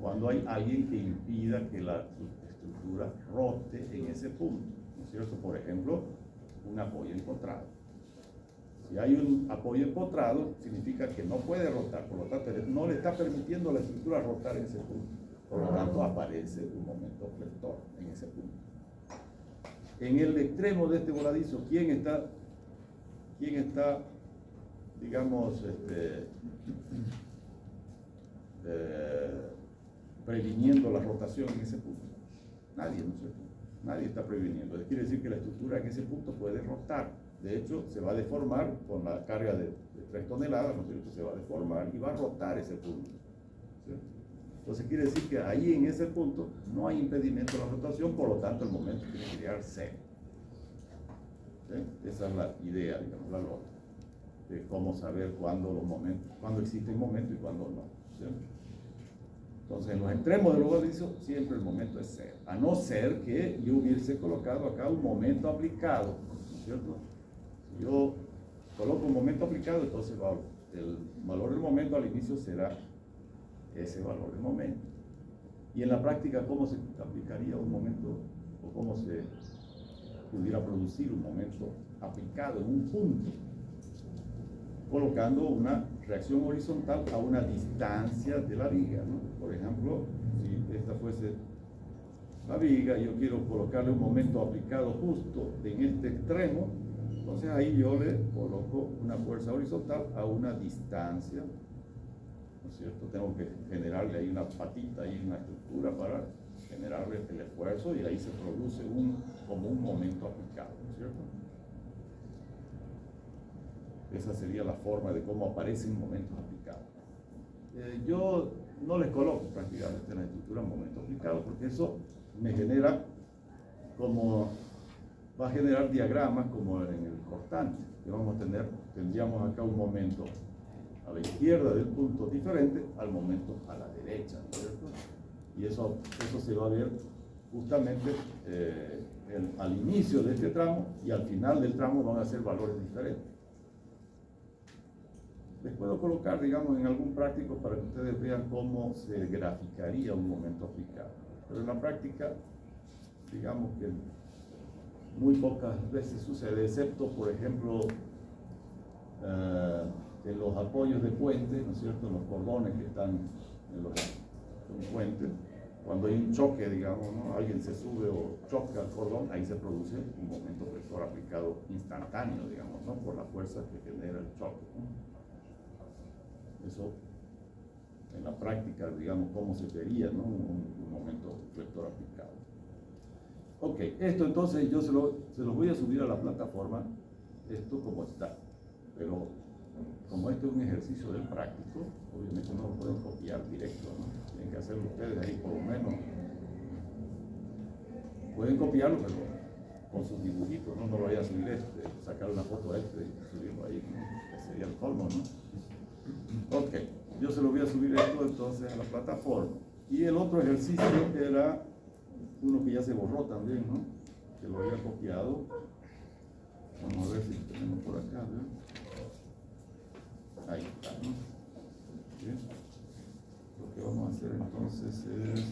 Cuando hay alguien que impida que la estructura rote en ese punto, ¿no es cierto? Por ejemplo, un apoyo empotrado. Si hay un apoyo empotrado, significa que no puede rotar, por lo tanto, no le está permitiendo a la estructura rotar en ese punto. Por lo tanto, aparece un momento flector en ese punto. En el extremo de este voladizo, ¿quién está, digamos, previniendo la rotación en ese punto? Nadie, ¿no es cierto? Nadie está previniendo. Quiere decir que la estructura en ese punto puede rotar. De hecho, se va a deformar con la carga de 3 toneladas, ¿no es cierto? Se va a deformar y va a rotar ese punto, ¿cierto? Entonces quiere decir que ahí en ese punto no hay impedimento de la rotación, por lo tanto el momento tiene que llegar a 0. ¿Sí? Esa es la idea, digamos, la lógica de cómo saber cuándo existe un momento y cuándo no, ¿cierto? Entonces en los extremos del voladizo siempre el momento es 0, a no ser que yo hubiese colocado acá un momento aplicado, ¿no es cierto? Yo coloco un momento aplicado, entonces el valor del momento al inicio será ese valor del momento. Y en la práctica, ¿cómo se aplicaría un momento o cómo se pudiera producir un momento aplicado en un punto? Colocando una reacción horizontal a una distancia de la viga, ¿no? Por ejemplo, si esta fuese la viga y yo quiero colocarle un momento aplicado justo en este extremo, entonces ahí yo le coloco una fuerza horizontal a una distancia, ¿no es cierto? Tengo que generarle ahí una patita, ahí una estructura para generarle el esfuerzo y ahí se produce como un momento aplicado, ¿no es cierto? Esa sería la forma de cómo aparecen momentos aplicados. Yo no les coloco prácticamente en la estructura momentos aplicados porque eso me genera va a generar diagramas como en el cortante, que tendríamos acá un momento a la izquierda del punto diferente al momento a la derecha, ¿no es cierto? Y eso se va a ver justamente al inicio de este tramo y al final del tramo van a ser valores diferentes. Les puedo colocar, digamos, en algún práctico para que ustedes vean cómo se graficaría un momento aplicado. Pero en la práctica, digamos que muy pocas veces sucede, excepto, por ejemplo, en los apoyos de puentes, ¿no es cierto?, en los cordones que están en los puentes, cuando hay un choque, digamos, ¿no? Alguien se sube o choca al cordón, ahí se produce un momento flector aplicado instantáneo, digamos, ¿no?, por la fuerza que genera el choque, ¿no? Eso, en la práctica, digamos, cómo se vería, ¿no?, un momento flector aplicado. Ok, esto entonces yo se lo voy a subir a la plataforma, esto como está, pero como este es un ejercicio del práctico, obviamente no lo pueden copiar directo, ¿no? Tienen que hacerlo ustedes ahí por lo menos. Pueden copiarlo, pero con sus dibujitos, ¿no? No lo vayan a subir sacar una foto y subirlo ahí, ¿no? Que sería el colmo, ¿no? Ok, yo se lo voy a subir esto entonces a la plataforma. Y el otro ejercicio era uno que ya se borró también, ¿no?, que lo había copiado. Vamos a ver si tenemos por acá, ¿no? Ahí está, ¿no? ¿Sí? Lo que vamos a hacer entonces es